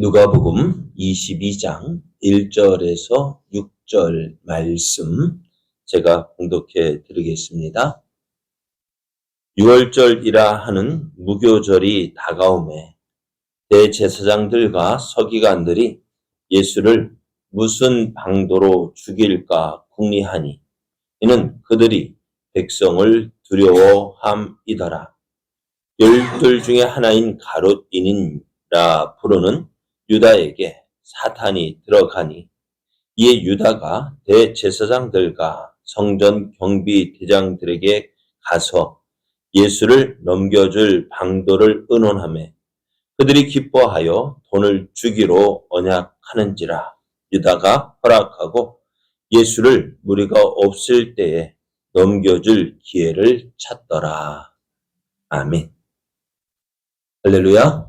누가복음 22장 1절에서 6절 말씀 제가 봉독해 드리겠습니다. 유월절이라 하는 무교절이 다가오매 대제사장들과 서기관들이 예수를 무슨 방도로 죽일까 궁리하니 이는 그들이 백성을 두려워함이더라. 열둘 중에 하나인 가롯인이라 부르는 유다에게 사탄이 들어가니 이에 유다가 대제사장들과 성전 경비대장들에게 가서 예수를 넘겨줄 방도를 의논하매 그들이 기뻐하여 돈을 주기로 언약하는지라. 유다가 허락하고 예수를 무리가 없을 때에 넘겨줄 기회를 찾더라. 아멘. 할렐루야.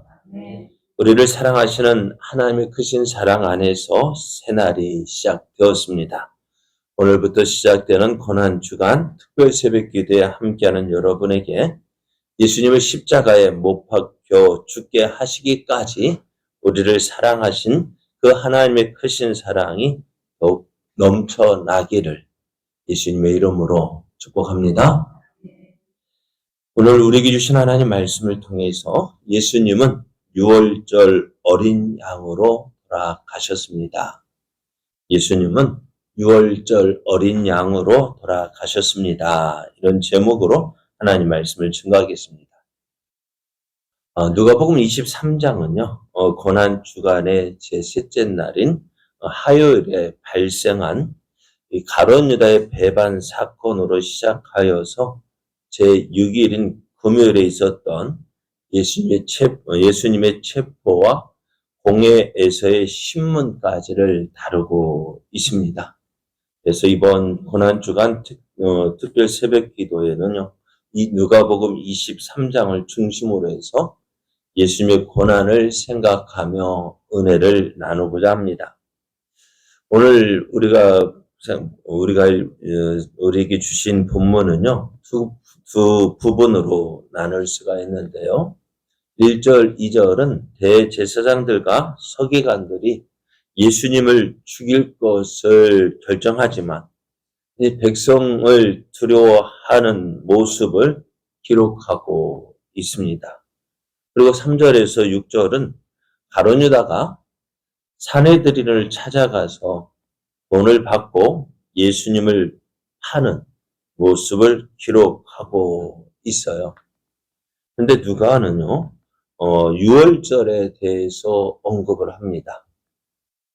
우리를 사랑하시는 하나님의 크신 사랑 안에서 새날이 시작되었습니다. 오늘부터 시작되는 고난주간 특별 새벽기도에 함께하는 여러분에게 예수님을 십자가에 못 박혀 죽게 하시기까지 우리를 사랑하신 그 하나님의 크신 사랑이 더욱 넘쳐나기를 예수님의 이름으로 축복합니다. 오늘 우리에게 주신 하나님 말씀을 통해서 예수님은 유월절 어린 양으로 돌아가셨습니다. 예수님은 유월절 어린 양으로 돌아가셨습니다. 이런 제목으로 하나님 말씀을 증거하겠습니다. 누가복음 23장은요. 고난주간의 제3째 날인 화요일에 발생한 가룟 유다의 배반 사건으로 시작하여서 제6일인 금요일에 있었던 예수님의 체포와 공회에서의 신문까지를 다루고 있습니다. 그래서 이번 고난주간 특별 새벽 기도에는요, 이 누가복음 23장을 중심으로 해서 예수님의 고난을 생각하며 은혜를 나누고자 합니다. 오늘 우리에게 주신 본문은요, 두 부분으로 나눌 수가 있는데요. 1절, 2절은 대제사장들과 서기관들이 예수님을 죽일 것을 결정하지만 이 백성을 두려워하는 모습을 기록하고 있습니다. 그리고 3절에서 6절은 가룟 유다가 산헤드린을 찾아가서 돈을 받고 예수님을 파는 모습을 기록하고 있어요. 근데 누가는요, 유월절에 대해서 언급을 합니다.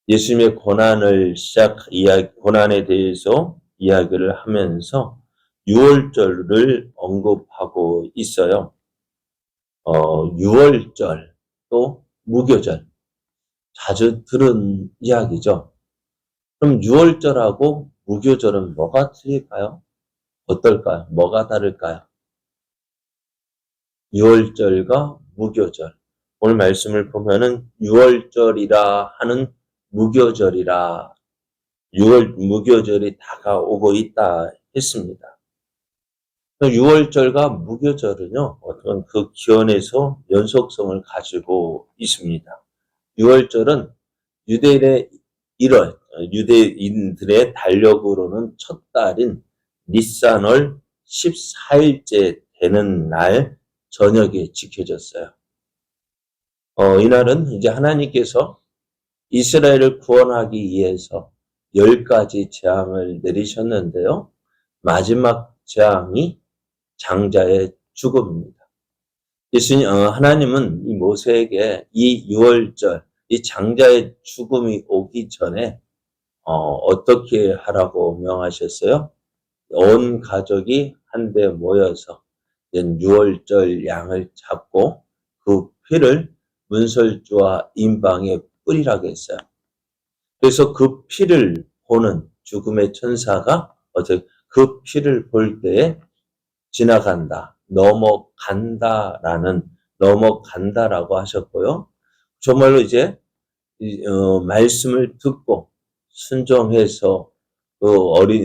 예수님의 고난에 대해서 이야기를 하면서 유월절을 언급하고 있어요. 유월절 또 무교절 자주 들은 이야기죠. 그럼 유월절하고 무교절은 뭐가 틀릴까요? 어떨까요? 뭐가 다를까요? 유월절과 무교절. 오늘 말씀을 보면은 유월절이라 하는 무교절이라 무교절이 다가오고 있다 했습니다. 유월절과 무교절은요, 어떤 그 기원에서 연속성을 가지고 있습니다. 유월절은 유대인들의 달력으로는 첫 달인 니산월 14일째 되는 날 저녁에 지켜졌어요. 이날은 이제 하나님께서 이스라엘을 구원하기 위해서 10가지 재앙을 내리셨는데요. 마지막 재앙이 장자의 죽음입니다. 하나님은 이 모세에게 이 유월절, 이 장자의 죽음이 오기 전에 어떻게 하라고 명하셨어요? 온 가족이 한데 모여서 유월절 양을 잡고 그 피를 문설주와 임방에 뿌리라고 했어요. 그래서 그 피를 보는 죽음의 천사가 그 피를 볼 때에 지나간다, 넘어간다라고 하셨고요. 정말로 이제 말씀을 듣고 순종해서 그 어린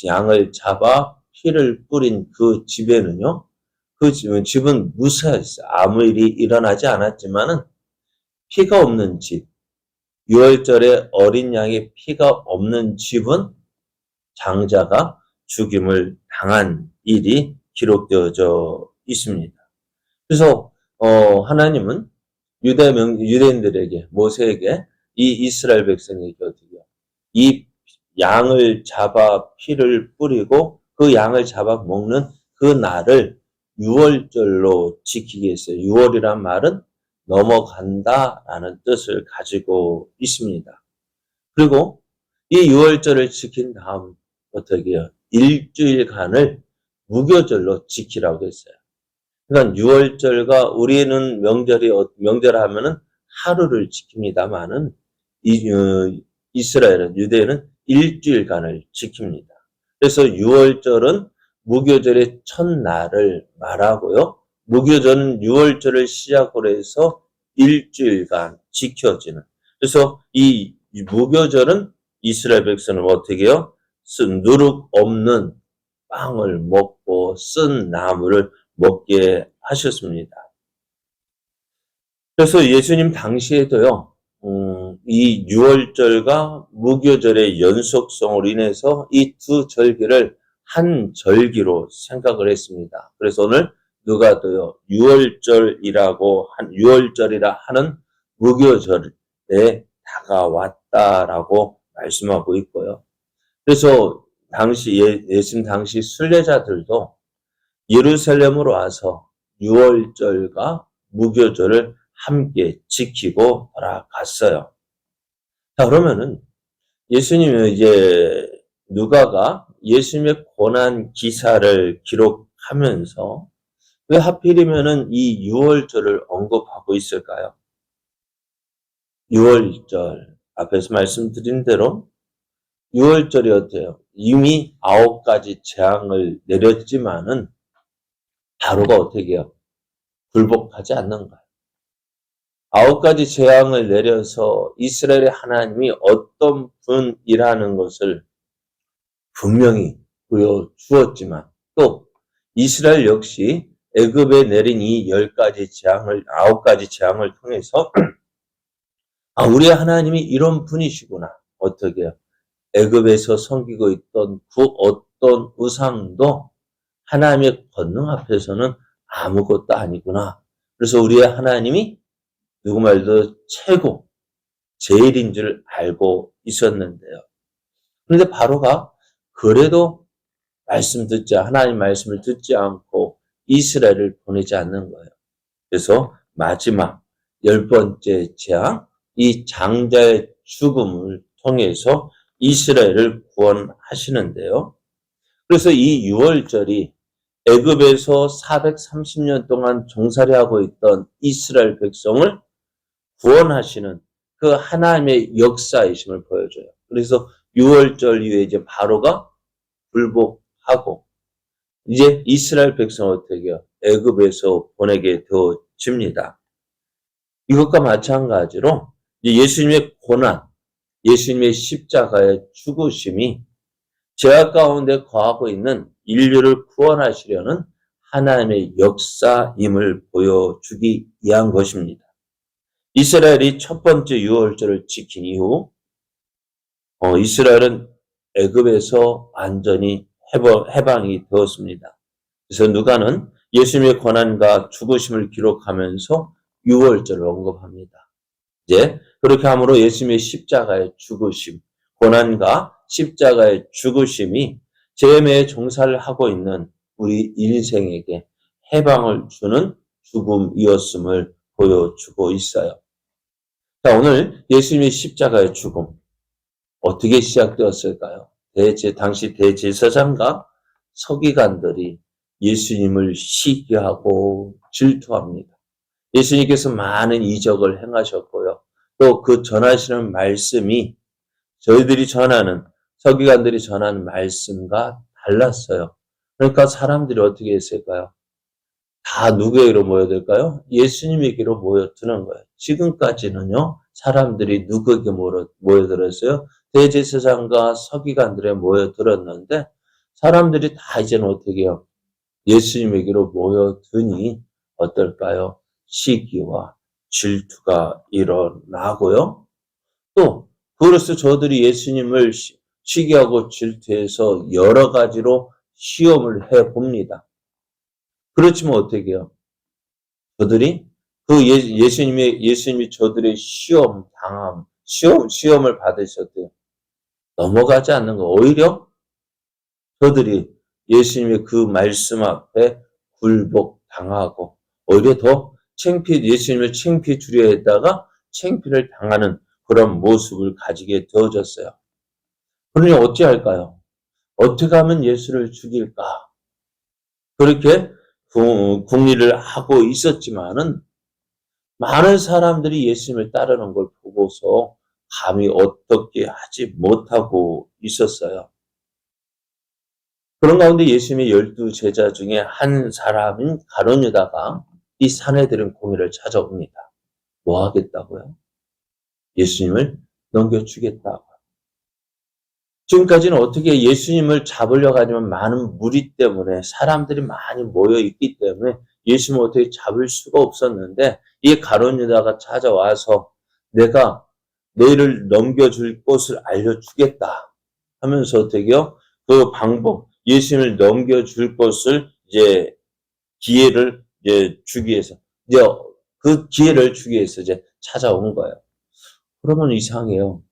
양을 잡아 피를 뿌린 그 집에는요, 그 집은 무사했어요. 아무 일이 일어나지 않았지만은 피가 없는 집, 유월절에 어린 양의 피가 없는 집은 장자가 죽임을 당한 일이 기록되어져 있습니다. 그래서 하나님은 유대인들에게 모세에게 이 이스라엘 백성에게 어떻게요? 이 양을 잡아 피를 뿌리고 그 양을 잡아 먹는 그 날을 유월절로 지키게 했어요. 유월이란 말은 넘어간다라는 뜻을 가지고 있습니다. 그리고 이 유월절을 지킨 다음 어떻게 해요? 일주일간을 무교절로 지키라고 했어요. 그러니까 유월절과 우리는 명절하면은 하루를 지킵니다만은 이스라엘은 유대인은 일주일간을 지킵니다. 그래서 유월절은 무교절의 첫날을 말하고요. 무교절은 유월절을 시작으로 해서 일주일간 지켜지는. 그래서 이 무교절은 이스라엘 백성은 어떻게 해요? 누룩 없는 빵을 먹고 쓴 나무를 먹게 하셨습니다. 그래서 예수님 당시에도요, 이 유월절과 무교절의 연속성으로 인해서 이 두 절기를 한 절기로 생각을 했습니다. 그래서 오늘 누가도요, 유월절이라 하는 무교절에 다가왔다라고 말씀하고 있고요. 그래서 예수님 당시 순례자들도 예루살렘으로 와서 유월절과 무교절을 함께 지키고 돌아갔어요. 자, 그러면은 예수님은 이제 누가가 예수님의 고난 기사를 기록하면서 왜 하필이면은 이 유월절을 언급하고 있을까요? 유월절 앞에서 말씀드린 대로 유월절이 어때요? 이미 9가지 재앙을 내렸지만은 바로가 어떻게 해요? 굴복하지 않는 거예요. 9가지 재앙을 내려서 이스라엘의 하나님이 어떤 분이라는 것을 분명히 보여주었지만 또 이스라엘 역시 애굽에 내린 이 9가지 재앙을 통해서 우리 하나님이 이런 분이시구나. 어떻게 해요? 애굽에서 섬기고 있던 그 어떤 우상도 하나님의 권능 앞에서는 아무것도 아니구나. 그래서 우리의 하나님이 누구 말도 최고, 제일인 줄 알고 있었는데요. 그런데 바로가 그래도 하나님 말씀을 듣지 않고 이스라엘을 보내지 않는 거예요. 그래서 마지막 10번째 재앙, 이 장자의 죽음을 통해서 이스라엘을 구원하시는데요. 그래서 이 유월절이 애굽에서 430년 동안 종살이하고 있던 이스라엘 백성을 구원하시는 그 하나님의 역사이심을 보여줘요. 그래서 6월절 이후에 이제 바로가 굴복하고 이제 이스라엘 백성을 어떻게 해요? 애굽에서 보내게 되어집니다. 이것과 마찬가지로 예수님의 고난, 예수님의 십자가의 죽으심이 죄악 가운데 거하고 있는 인류를 구원하시려는 하나님의 역사임을 보여주기 위한 것입니다. 이스라엘이 첫 번째 유월절을 지킨 이후 이스라엘은 애굽에서 완전히 해방이 되었습니다. 그래서 누가는 예수님의 고난과 죽으심을 기록하면서 유월절을 언급합니다. 이제 그렇게 함으로 예수님의 십자가의 죽으심, 고난과 십자가의 죽으심이 죄의 종살을 하고 있는 우리 인생에게 해방을 주는 죽음이었음을 보여주고 있어요. 자, 오늘 예수님의 십자가의 죽음 어떻게 시작되었을까요? 당시 대제사장과 서기관들이 예수님을 시기하고 질투합니다. 예수님께서 많은 이적을 행하셨고요. 또 그 전하시는 말씀이 서기관들이 전하는 말씀과 달랐어요. 그러니까 사람들이 어떻게 했을까요? 다 누구에게로 모여들까요? 예수님에게로 모여드는 거예요. 지금까지는요, 사람들이 누구에게 모여들었어요? 대제사장과 서기관들에 모여들었는데, 사람들이 다 이제는 어떻게 해요? 예수님에게로 모여드니, 어떨까요? 시기와 질투가 일어나고요. 또 그로서 저들이 예수님을 시기하고 질투해서 여러 가지로 시험을 해봅니다. 그렇지만 어떻게 해요? 저들이 그 예수님이 저들의 시험을 받으셨대요. 넘어가지 않는 거. 오히려 저들이 예수님의 그 말씀 앞에 굴복당하고 오히려 더 예수님을 창피해 주려 했다가 창피를 당하는 그런 모습을 가지게 되어졌어요. 그러니 어찌할까요? 어떻게 하면 예수를 죽일까? 그렇게 궁리를 하고 있었지만은 많은 사람들이 예수님을 따르는 걸 보고서 감히 어떻게 하지 못하고 있었어요. 그런 가운데 예수님의 12 제자 중에 한 사람인 가룟 유다가 이 사내들은 공의를 찾아옵니다. 뭐 하겠다고요? 예수님을 넘겨주겠다고. 지금까지는 어떻게 예수님을 잡으려고 하지만 많은 무리 때문에 사람들이 많이 모여 있기 때문에 예수님을 어떻게 잡을 수가 없었는데 이 가룟 유다가 찾아와서 내가 너희를 넘겨줄 곳을 알려주겠다 하면서 어떻게요? 그 방법, 예수님을 넘겨줄 곳을 이제 기회를 이제 주기 위해서 이제 그 기회를 주기 위해서 이제 찾아온 거예요. 그러면 이상해요.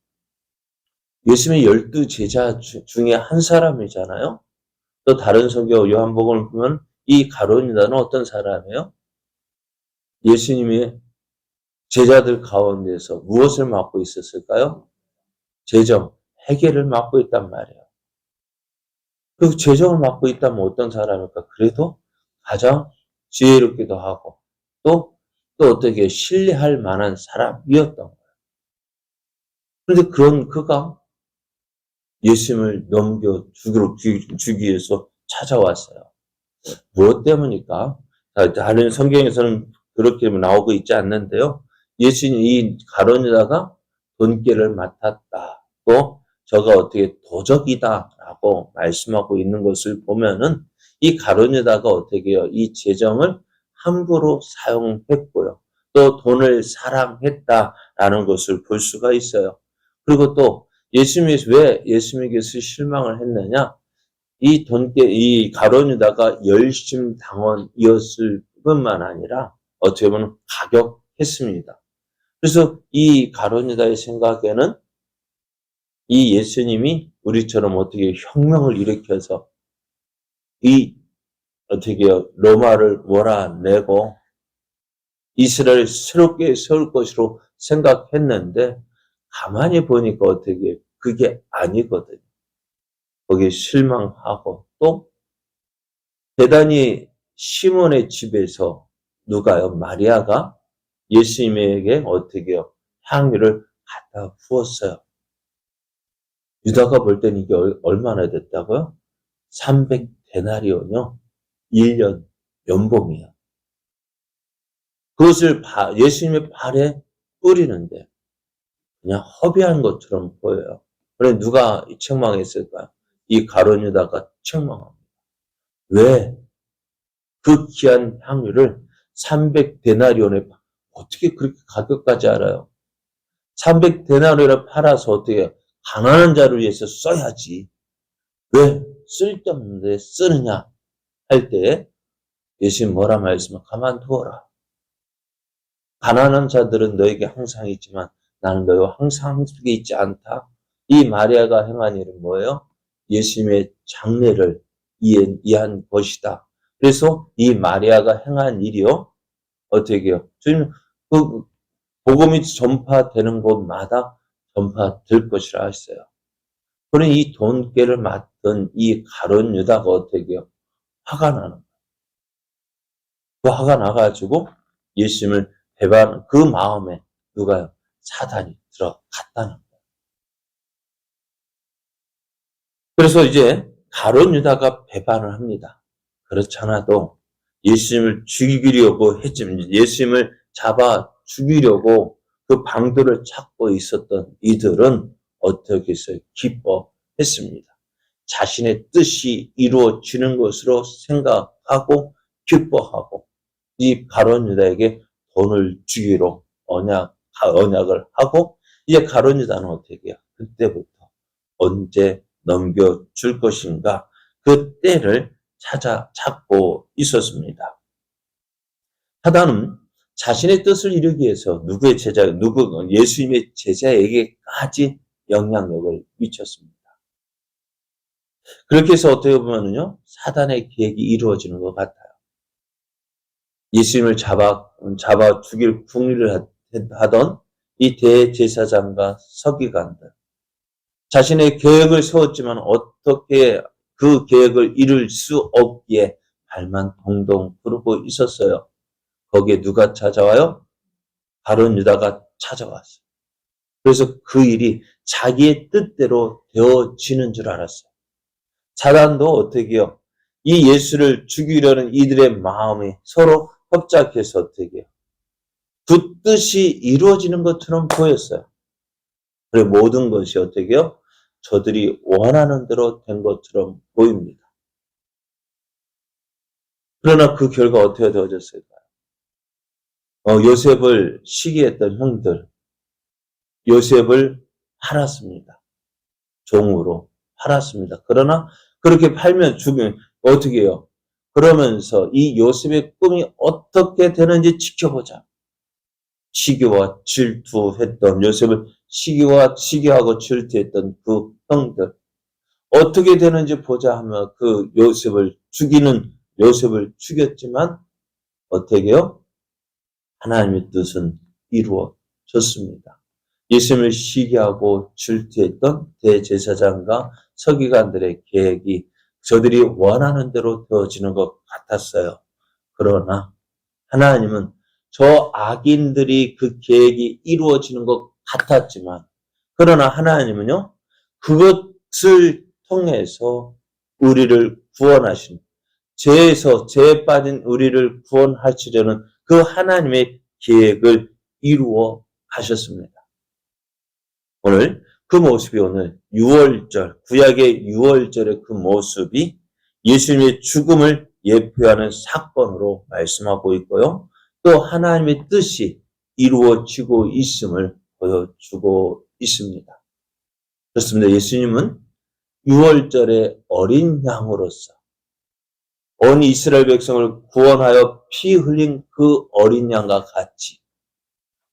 예수님의 12 제자 중에 한 사람이잖아요. 또 다른 성경 요한복음을 보면 이 가룟 유다는 어떤 사람이에요? 예수님의 제자들 가운데서 무엇을 맡고 있었을까요? 재정, 회계를 맡고 있단 말이에요. 그 재정을 맡고 있다면 어떤 사람일까? 그래도 가장 지혜롭기도 하고 또 어떻게 신뢰할 만한 사람이었던 거예요. 그런데 그런 그가 예수님을 넘겨주기 위해서 찾아왔어요. 무엇 때문일까? 다른 성경에서는 그렇게 나오고 있지 않는데요. 예수님 이 가룟 유다가 돈깨를 맡았다. 또 저가 어떻게 도적이다라고 말씀하고 있는 것을 보면은 이 가룟 유다가 어떻게 해요? 이 재정을 함부로 사용했고요. 또 돈을 사랑했다라는 것을 볼 수가 있어요. 그리고 또 왜 예수님께서 실망을 했느냐? 이 가룟 유다가 열심당원이었을 뿐만 아니라 어떻게 보면 가격했습니다. 그래서 이 가룟 유다의 생각에는 이 예수님이 우리처럼 어떻게 혁명을 일으켜서 이 어떻게 로마를 몰아내고 이스라엘을 새롭게 세울 것으로 생각했는데 가만히 보니까 어떻게 그게 아니거든요. 거기에 실망하고 또 대단히 시몬의 집에서 누가요? 마리아가 예수님에게 어떻게 해요? 향유를 갖다 부었어요. 유다가 볼 때는 이게 얼마나 됐다고요? 300데나리온이요. 1년 연봉이에요. 그것을 예수님의 발에 뿌리는데 그냥 허비한 것처럼 보여요. 그래 누가 책망했을까요? 이 가룟 유다가 책망합니다. 왜? 그 귀한 향유를 300데나리온에 어떻게 그렇게 가격까지 알아요? 300데나리온을 팔아서 어떻게 가난한 자를 위해서 써야지. 왜 쓸데없는데 쓰느냐 할 때 예수님 뭐라 말씀을 가만두어라. 가난한 자들은 너에게 항상 있지만 나는 너희와 항상 함께 있지 않다. 이 마리아가 행한 일은 뭐예요? 예수님의 장례를 이해한 것이다. 그래서 이 마리아가 행한 일이요. 어떻게 해요? 주님, 그 복음이 전파되는 곳마다 전파될 것이라 했어요. 그러니 이 돈깨를 맡던 이 가룟 유다가 어떻게 해요? 화가 나는 거예요. 그 화가 나가지고 예수님을 그 마음에 누가요? 사단이 들어갔다는 거예요. 그래서 이제 가룟 유다가 배반을 합니다. 그렇지 않아도 예수님을 죽이려고 했지만 예수님을 잡아 죽이려고 그 방도를 찾고 있었던 이들은 어떻게 했어요? 기뻐했습니다. 자신의 뜻이 이루어지는 것으로 생각하고 기뻐하고 이 가룟 유다에게 돈을 주기로 언약을 하고 이제 가룟 유다는 어떻게 해요? 그때부터 언제 넘겨줄 것인가? 그 때를 찾고 있었습니다. 사단은 자신의 뜻을 이루기 위해서 예수님의 제자에게까지 영향력을 미쳤습니다. 그렇게 해서 어떻게 보면요, 사단의 계획이 이루어지는 것 같아요. 예수님을 잡아 죽일 궁리를 하던 이 대제사장과 서기관들, 자신의 계획을 세웠지만 어떻게 그 계획을 이룰 수 없기에 발만 동동 구르고 있었어요. 거기에 누가 찾아와요? 가룟 유다가 찾아왔어요. 그래서 그 일이 자기의 뜻대로 되어지는 줄 알았어요. 사단도 어떻게 해요? 이 예수를 죽이려는 이들의 마음이 서로 협작해서 어떻게 해요? 그 뜻이 이루어지는 것처럼 보였어요. 그리고 모든 것이 어떻게 해요? 저들이 원하는 대로 된 것처럼 보입니다. 그러나 그 결과 어떻게 되어졌을까요? 요셉을 시기했던 형들, 요셉을 팔았습니다. 종으로 팔았습니다. 그러나 그렇게 팔면 죽으면 어떻게 해요? 그러면서 이 요셉의 꿈이 어떻게 되는지 지켜보자. 시기와 질투했던 요셉을 시기하고 질투했던 그 형들 어떻게 되는지 보자 하며 그 요셉을 죽였지만 어떻게 해요? 하나님의 뜻은 이루어졌습니다. 예수님을 시기하고 질투했던 대제사장과 서기관들의 계획이 저들이 원하는 대로 되어지는 것 같았어요. 그러나 하나님은 저 악인들이 그 계획이 이루어지는 것 같았지만 그러나 하나님은요. 그것을 통해서 우리를 구원하신 죄에 빠진 우리를 구원하시려는 그 하나님의 계획을 이루어 가셨습니다. 오늘 그 모습이 오늘 구약의 6월절의 그 모습이 예수님의 죽음을 예표하는 사건으로 말씀하고 있고요. 또 하나님의 뜻이 이루어지고 있음을 보여주고 있습니다. 그렇습니다. 예수님은 6월절의 어린 양으로서 온 이스라엘 백성을 구원하여 피 흘린 그 어린 양과 같이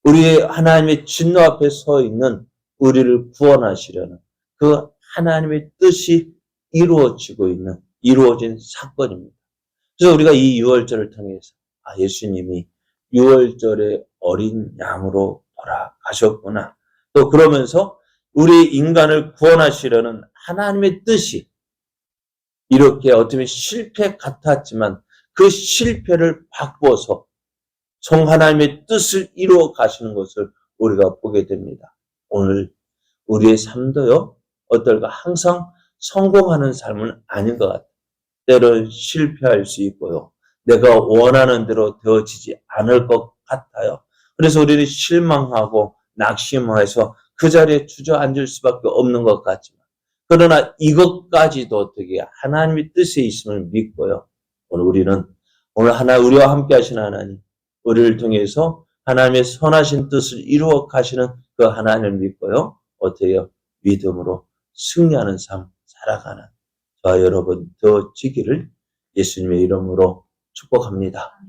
우리의 하나님의 진노 앞에 서 있는 우리를 구원하시려는 그 하나님의 뜻이 이루어진 사건입니다. 그래서 우리가 이 6월절을 통해서 예수님이 6월절의 어린 양으로 돌아가셨구나. 또 그러면서 우리 인간을 구원하시려는 하나님의 뜻이 이렇게 어쩌면 실패 같았지만 그 실패를 바꾸어서 성 하나님의 뜻을 이루어 가시는 것을 우리가 보게 됩니다. 오늘 우리의 삶도요. 어떨까 항상 성공하는 삶은 아닌 것 같아요. 때론 실패할 수 있고요. 내가 원하는 대로 되어지지 않을 것 같아요. 그래서 우리는 실망하고 낙심해서 그 자리에 주저앉을 수밖에 없는 것 같지만 그러나 이것까지도 어떻게 하나님의 뜻에 있음을 믿고요. 오늘 우리와 함께 하신 하나님, 우리를 통해서 하나님의 선하신 뜻을 이루어 가시는 그 하나님을 믿고요. 어떻게 해요? 믿음으로 승리하는 삶 살아가는 저와 여러분 되어지기를 예수님의 이름으로 축복합니다.